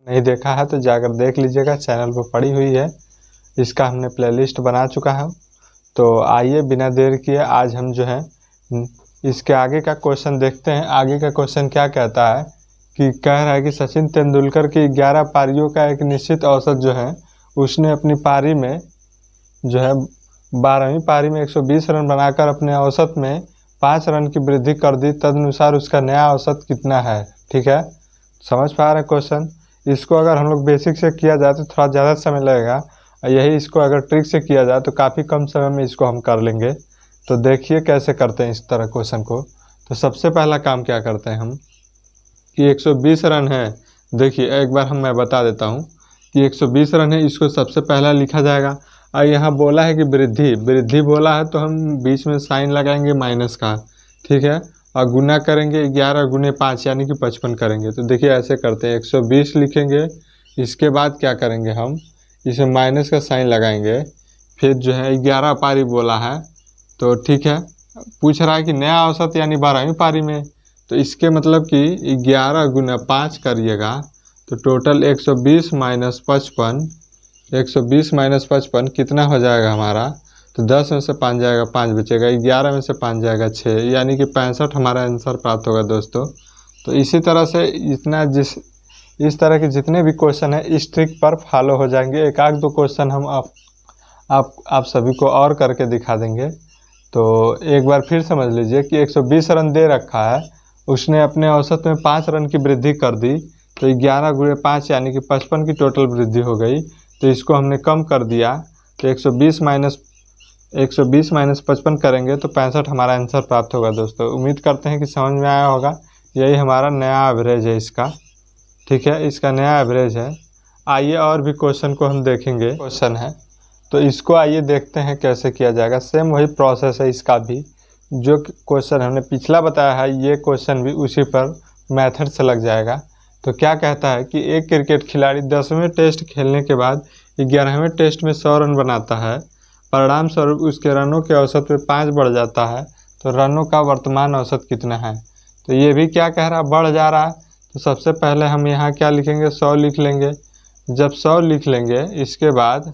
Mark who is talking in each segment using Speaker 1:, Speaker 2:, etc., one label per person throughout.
Speaker 1: नहीं देखा है तो जाकर देख लीजिएगा, चैनल पर पड़ी हुई है, इसका हमने प्लेलिस्ट बना चुका है। तो आइए बिना देर किए आज हम जो है इसके आगे का क्वेश्चन देखते हैं। आगे का क्वेश्चन क्या कहता है कि कह रहा है कि सचिन तेंदुलकर की 11 पारियों का एक निश्चित औसत जो है उसने अपनी पारी में जो है 12वीं पारी में 120 रन बनाकर अपने औसत में 5 रन की वृद्धि कर दी। तदनुसार उसका नया औसत कितना है। ठीक है, समझ पा रहे हैं क्वेश्चन। इसको अगर हम लोग बेसिक से किया जाए तो थोड़ा ज़्यादा समय लगेगा, यही इसको अगर ट्रिक से किया जाए तो काफ़ी कम समय में इसको हम कर लेंगे। तो देखिए कैसे करते हैं इस तरह क्वेश्चन को। तो सबसे पहला काम क्या करते हैं हम कि 120 रन है। देखिए एक बार मैं बता देता हूँ कि 120 रन है, इसको सबसे पहला लिखा जाएगा। और यहाँ बोला है कि वृद्धि बोला है तो हम बीच में साइन लगाएंगे माइनस का। ठीक है, और गुना करेंगे 11 गुने 5 यानी कि 55 करेंगे। तो देखिए ऐसे करते हैं, 120 लिखेंगे, इसके बाद क्या करेंगे हम इसमें माइनस का साइन लगाएंगे, फिर जो है 11 पारी बोला है। तो ठीक है, पूछ रहा है कि नया औसत यानी 12वीं पारी में, तो इसके मतलब कि 11 गुना 5 करिएगा तो टोटल 120 माइनस 55, 120 माइनस 55 कितना हो जाएगा हमारा। तो 10 में से 5 जाएगा, 5 बचेगा, 11 में से 5 जाएगा 6, यानी कि 65 हमारा आंसर प्राप्त होगा दोस्तों। तो इसी तरह से इस तरह के जितने भी क्वेश्चन है इस ट्रिक पर फॉलो हो जाएंगे। एक आध दो क्वेश्चन हम आप सभी को और करके दिखा देंगे। तो एक बार फिर समझ लीजिए कि 120 रन दे रखा है, उसने अपने औसत में 5 रन की वृद्धि कर दी। तो 11 गुणे 5 यानी कि 55 की टोटल वृद्धि हो गई। तो इसको हमने कम कर दिया, तो 120 माइनस 55 करेंगे तो 65 हमारा आंसर प्राप्त होगा दोस्तों। उम्मीद करते हैं कि समझ में आया होगा। यही हमारा नया एवरेज है इसका। ठीक है, इसका नया एवरेज है। आइए और भी क्वेश्चन को हम देखेंगे। क्वेश्चन है तो इसको आइए देखते हैं कैसे किया जाएगा। सेम वही प्रोसेस है इसका भी, जो क्वेश्चन हमने पिछला बताया है ये क्वेश्चन भी उसी पर मेथड से लग जाएगा। तो क्या कहता है कि एक क्रिकेट खिलाड़ी 10वें टेस्ट खेलने के बाद 11वें टेस्ट में 100 रन बनाता है, परिणाम स्वरूप उसके रनों के औसत में 5 बढ़ जाता है। तो रनों का वर्तमान औसत कितना है। तो ये भी क्या कह रहा है, बढ़ जा रहा है। तो सबसे पहले हम यहाँ क्या लिखेंगे, 100 लिख लेंगे। जब 100 लिख लेंगे, इसके बाद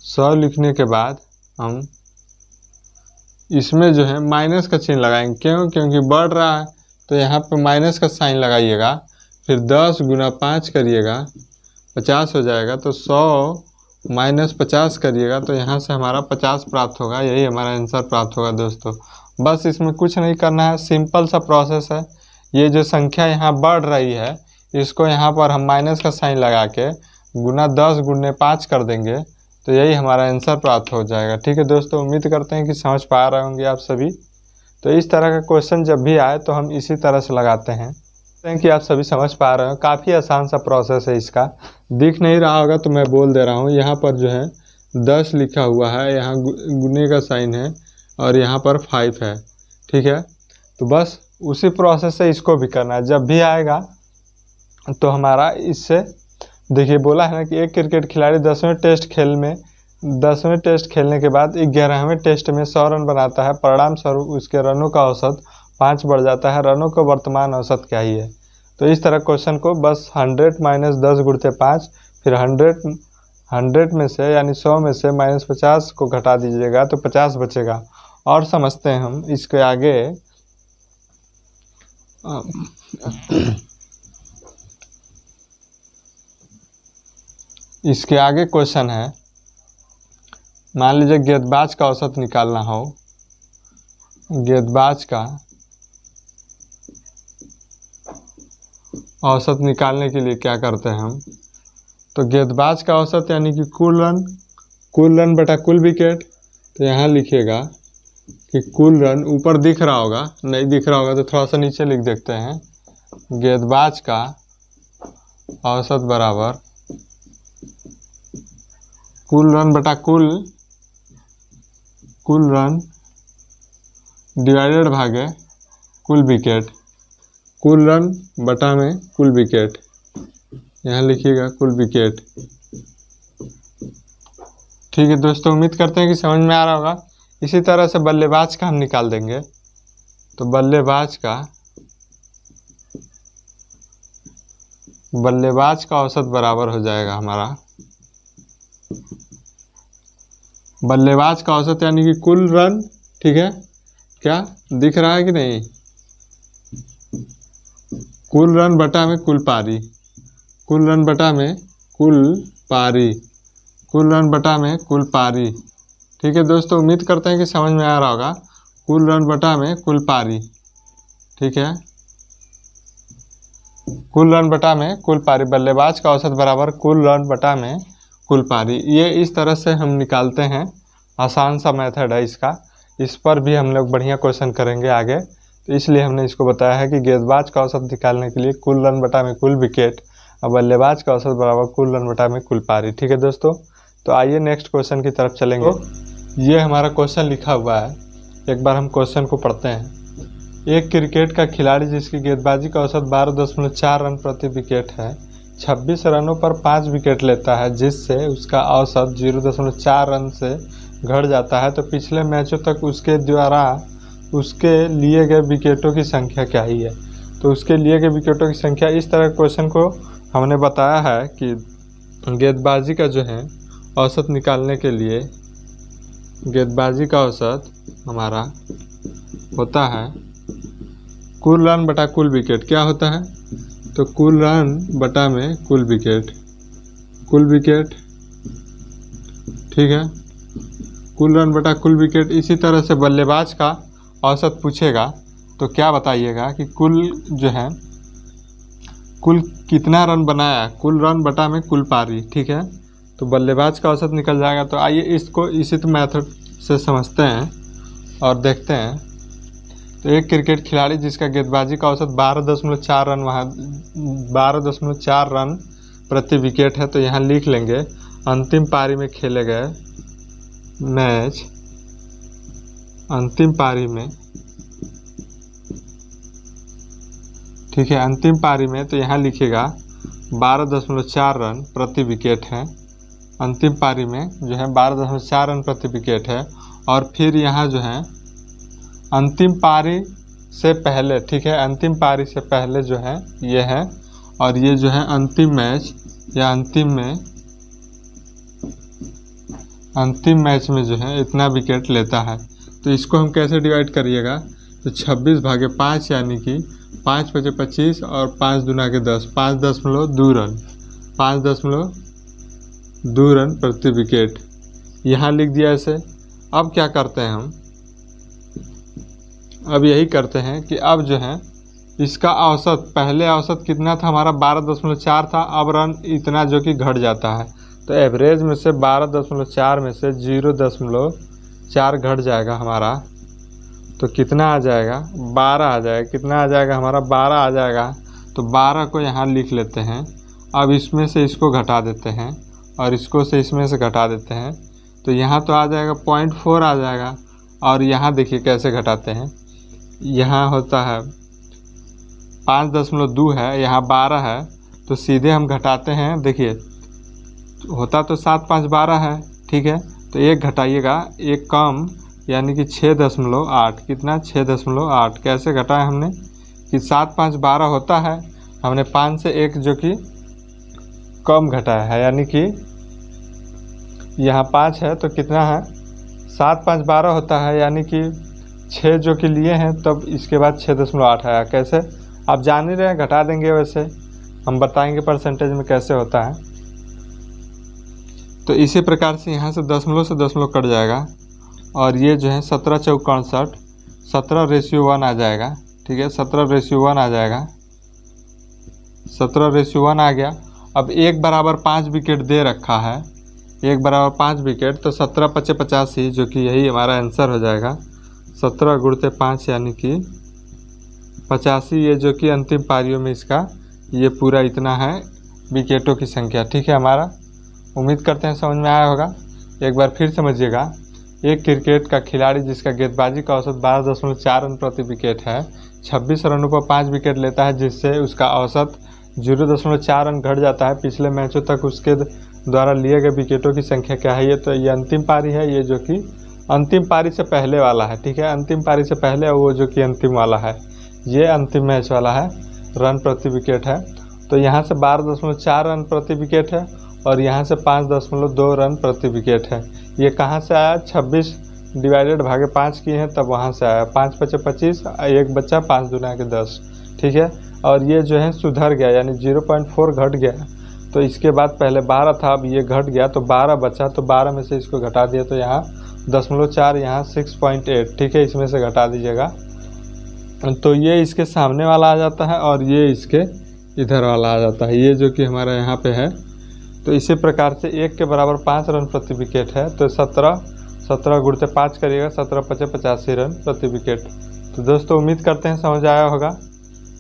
Speaker 1: 100 लिखने के बाद हम इसमें जो है माइनस का चिन्ह लगाएंगे। क्योंकि बढ़ रहा है तो यहाँ पे माइनस का साइन लगाइएगा। फिर 10 गुना 5 करिएगा, 50 हो जाएगा। तो 100 माइनस 50 करिएगा तो यहाँ से हमारा 50 प्राप्त होगा। यही हमारा आंसर प्राप्त होगा दोस्तों। बस इसमें कुछ नहीं करना है, सिंपल सा प्रोसेस है। ये जो संख्या यहाँ बढ़ रही है इसको यहाँ पर हम माइनस का साइन लगा के गुना 10 गुने 5 कर देंगे, तो यही हमारा आंसर प्राप्त हो जाएगा। ठीक है दोस्तों, उम्मीद करते हैं कि समझ पा रहे होंगे आप सभी। तो इस तरह का क्वेश्चन जब भी आए तो हम इसी तरह से लगाते हैं कि आप सभी समझ पा रहे हो। काफ़ी आसान सा प्रोसेस है इसका। दिख नहीं रहा होगा तो मैं बोल दे रहा हूँ। यहाँ पर जो है 10 लिखा हुआ है, यहाँ गुने का साइन है और यहाँ पर 5 है। ठीक है, तो बस उसी प्रोसेस से इसको भी करना है। जब भी आएगा तो हमारा इससे देखिए बोला है ना कि एक क्रिकेट खिलाड़ी 10वें टेस्ट खेलने के बाद 11वें टेस्ट में 100 रन बनाता है, परिणाम स्वरूप उसके रनों का औसत 5 बढ़ जाता है। रनों का वर्तमान औसत क्या ही है। तो इस तरह क्वेश्चन को बस 100 माइनस 10 गुणित 5, फिर 100 में से यानी 100 में से माइनस 50 को घटा दीजिएगा तो 50 बचेगा। और समझते हैं हम इसके आगे। इसके आगे क्वेश्चन है, मान लीजिए गेंदबाज का औसत निकालना हो। गेंदबाज का औसत निकालने के लिए क्या करते हैं हम, तो गेंदबाज का औसत यानी कि कुल रन बटा कुल विकेट। तो यहाँ लिखिएगा कि कुल रन, ऊपर दिख रहा होगा, नहीं दिख रहा होगा तो थोड़ा सा नीचे लिख देते हैं। गेंदबाज का औसत बराबर कुल रन बटा कुल रन डिवाइडेड भागे कुल विकेट। कुल रन बटा में कुल विकेट, यहाँ लिखिएगा कुल विकेट। ठीक है दोस्तों, उम्मीद करते हैं कि समझ में आ रहा होगा। इसी तरह से बल्लेबाज का हम निकाल देंगे। तो बल्लेबाज का बल्लेबाज का औसत बराबर हो जाएगा हमारा बल्लेबाज का औसत यानी कि कुल रन, ठीक है, क्या दिख रहा है कि नहीं, कुल रन बटा में कुल पारी, कुल रन बटा में कुल पारी, कुल रन बटा में कुल पारी। ठीक है दोस्तों, उम्मीद करते हैं कि समझ में आ रहा होगा। कुल रन बटा में कुल पारी, ठीक है, कुल रन बटा में कुल पारी, बल्लेबाज का औसत बराबर कुल रन बटा में कुल पारी। ये इस तरह से हम निकालते हैं, आसान सा मेथड है इसका। इस पर भी हम लोग बढ़िया क्वेश्चन करेंगे आगे, तो इसलिए हमने इसको बताया है कि गेंदबाज का औसत निकालने के लिए कुल रन बटा में कुल विकेट और बल्लेबाज का औसत बराबर कुल रन बटा में कुल पारी। ठीक है दोस्तों, तो आइए नेक्स्ट क्वेश्चन की तरफ चलेंगे। तो ये हमारा क्वेश्चन लिखा हुआ है, एक बार हम क्वेश्चन को पढ़ते हैं। एक क्रिकेट का खिलाड़ी जिसकी गेंदबाजी का औसत 12.4 रन प्रति विकेट है, 26 रनों पर 5 विकेट लेता है, जिससे उसका औसत 0.4 रन से घट जाता है, तो पिछले मैचों तक उसके द्वारा उसके लिए गए विकेटों की संख्या क्या ही है। तो उसके लिए गए विकेटों की संख्या, इस तरह क्वेश्चन को हमने बताया है कि गेंदबाजी का जो है औसत निकालने के लिए गेंदबाजी का औसत हमारा होता है कुल रन बटा कुल विकेट। क्या होता है, तो कुल रन बटा में कुल विकेट, कुल विकेट, ठीक है, कुल रन बटा कुल विकेट। इसी तरह से बल्लेबाज का औसत पूछेगा तो क्या बताइएगा कि कुल जो है कुल कितना रन बनाया, कुल रन बटा में कुल पारी, ठीक है, तो बल्लेबाज का औसत निकल जाएगा। तो आइए इसको इसी मेथड से समझते हैं और देखते हैं। तो एक क्रिकेट खिलाड़ी जिसका गेंदबाजी का औसत 12.4 रन, वहाँ 12.4 रन प्रति विकेट है, तो यहाँ लिख लेंगे अंतिम पारी में खेले गए मैच, अंतिम पारी में, ठीक है, अंतिम पारी में, तो यहाँ लिखेगा 12.4 रन प्रति विकेट है, अंतिम पारी में जो है 12.4 रन प्रति विकेट है। और फिर यहाँ जो है अंतिम पारी से पहले, ठीक है, अंतिम पारी से पहले जो है ये है, और ये जो है अंतिम मैच या अंतिम मैच में जो है इतना विकेट लेता है। तो इसको हम कैसे डिवाइड करिएगा, तो 26/5 यानी कि 5 × 5 = 25 और 5 × 2 = 10, 5.2 रन, 5.2 रन प्रति विकेट यहाँ लिख दिया ऐसे। अब क्या करते हैं हम, अब यही करते हैं कि अब जो है इसका औसत, पहले औसत कितना था हमारा 12.4 था, अब रन इतना जो कि घट जाता है, तो एवरेज में से 12.4 में से 0.4 घट जाएगा हमारा, तो कितना आ जाएगा, 12 आ जाएगा। कितना आ जाएगा हमारा, 12 आ जाएगा। तो 12 को यहाँ लिख लेते हैं। अब इसमें से इसको घटा देते हैं और इसको से इसमें से घटा देते हैं, तो यहाँ तो आ जाएगा 0.4 आ जाएगा। और यहाँ देखिए कैसे घटाते हैं, यहाँ होता है 5.2 है, यहाँ 12 है, तो सीधे हम घटाते हैं। देखिए होता तो 7 × 5 = 12 है, ठीक है, तो एक घटाइएगा, एक कम यानी कि 6.8, कितना 6.8। कैसे घटाया हमने कि 7 × 5 = 12 होता है, हमने 5 से 1 जो कि कम घटाया है, यानी कि यहाँ 5 है तो कितना है, 7 × 5 = 12 होता है, यानी कि 6 जो कि लिए हैं, तब इसके बाद 6.8 आया। कैसे, आप जान ही रहे हैं, घटा देंगे, वैसे हम बताएंगे परसेंटेज में कैसे होता है। तो इसी प्रकार से यहाँ से दशमलव से दशमलव कट जाएगा और ये जो है 17 × 4 = 61, 17:1 आ जाएगा, ठीक है, 17:1 आ जाएगा, 17:1 आ गया। अब 1 बराबर 5 विकेट दे रखा है, 1 बराबर 5 विकेट, तो 17 × 5 = 85, जो कि यही हमारा आंसर हो जाएगा। 17 × 5 यानी कि 85, ये जो कि अंतिम पारियों में इसका ये पूरा इतना है विकेटों की संख्या, ठीक है हमारा। उम्मीद करते हैं समझ में आया होगा। एक बार फिर समझिएगा, एक क्रिकेट का खिलाड़ी जिसका गेंदबाजी का औसत 12.4 रन प्रति विकेट है, 26 रनों पर 5 विकेट लेता है, जिससे उसका औसत 0.4 रन घट जाता है। पिछले मैचों तक उसके द्वारा लिए गए विकेटों की संख्या क्या है, ये तो ये अंतिम पारी है, ये जो कि अंतिम पारी से पहले वाला है, ठीक है, अंतिम पारी से पहले वो जो कि अंतिम वाला है, ये अंतिम मैच वाला है, रन प्रति विकेट है। तो यहाँ से 12.4 रन प्रति विकेट है और यहाँ से 5.2 रन प्रति विकेट है। ये कहाँ से आया? 26 डिवाइडेड भागे 5 किए हैं तब वहाँ से आया। 5 × 5 = 25, एक बच्चा 5 × 2 = 10, ठीक है। और ये जो है सुधर गया, यानी 0.4 घट गया। तो इसके बाद पहले 12 था, अब ये घट गया तो 12 बचा, तो 12 में से इसको घटा दिया तो यहाँ 0.4, यहाँ 6.8, ठीक है, इसमें से घटा दीजिएगा। तो ये इसके सामने वाला आ जाता है और ये इसके इधर वाला आ जाता है, ये जो कि हमारा यहाँ पे है। तो इसी प्रकार से 1 के बराबर 5 रन प्रति विकेट है, तो 17 × 5 करिएगा, 17 × 5 = 85 रन प्रति विकेट। तो दोस्तों उम्मीद करते हैं समझ आया होगा।